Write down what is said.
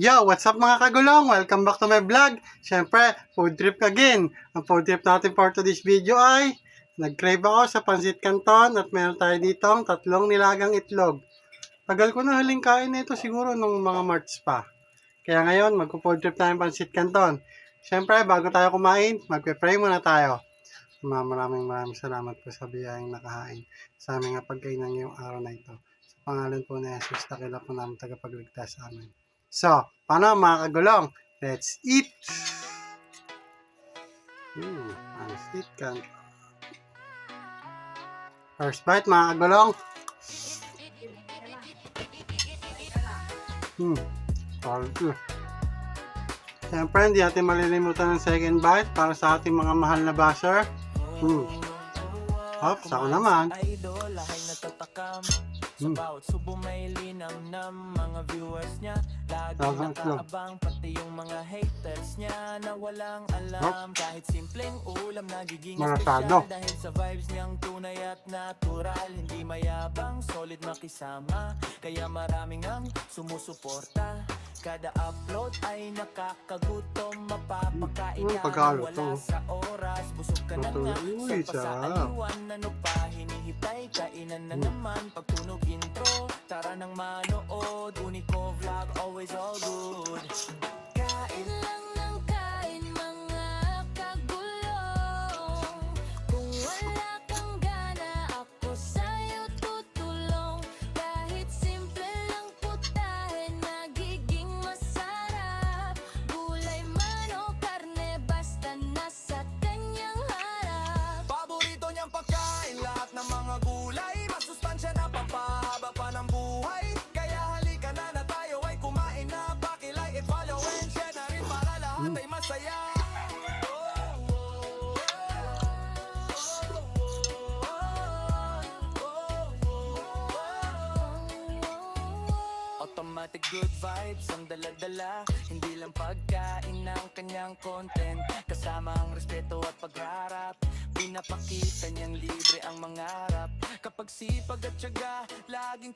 Yo, what's up mga kagulong? Welcome back to my vlog. Siyempre, food trip again. Ang food trip natin for today's video ay nag-crave ako sa Pansit Canton at meron tayo ditong 3 nilagang itlog. Tagal ko na huling kain nito siguro nung mga March pa. Kaya ngayon, magpo-food trip tayo ng Pansit Canton. Siyempre, bago tayo kumain, magpe-pray muna tayo. Maraming salamat po sa biyayang nakahain sa aming pagkainan ngayong araw na ito. Sa pangalan po ni Jesus, takila po namin tagapagligtas sa amin. So, paano mga kagulong? Let's eat! Pansit Canton. First bite mga kagulong. Quality. Siyempre, hindi natin malilimutan ng second bite para sa ating mga mahal na basher. Oops, ako naman. Sa bawat subo may linamnam mga viewers niya. Lagi nakaabang pati yung mga haters niya na walang alam. Kahit simpleng ulam nagiging special dahil sa vibes niyang tunay at natural. Hindi mayabang, solid makisama, kaya maraming ang sumusuporta. Kada upload ay nakakagutom, mapapakain yan wala sa oras. Busog ka na nga sa pasaaliwan, ano pa hinihintay, kainan na naman pagtunog intro. Tara nang manood, Unico Vlog, always all good. Kain lang ng kain mga kagulong. Kung wala kang gana, ako sa'yo tutulong. Kahit simple lang putahe, nagiging masarap. Gulay man o karne, basta nasa kanyang harap. Paborito niyang pagkain, lahat ng mga gulay, masustansya na papahaba pa ng buhay. Kaya halika na tayo ay kumain na. Pakilike, i-follow and share na rin para lahat ay masaya. Automatic good vibes ang dala-dala. Hindi lang pagkain ng kanyang content, kasama ang respeto at pagharap. Pinapakita niyang libre ang mangarap. Kapag sipag at tiyaga, laging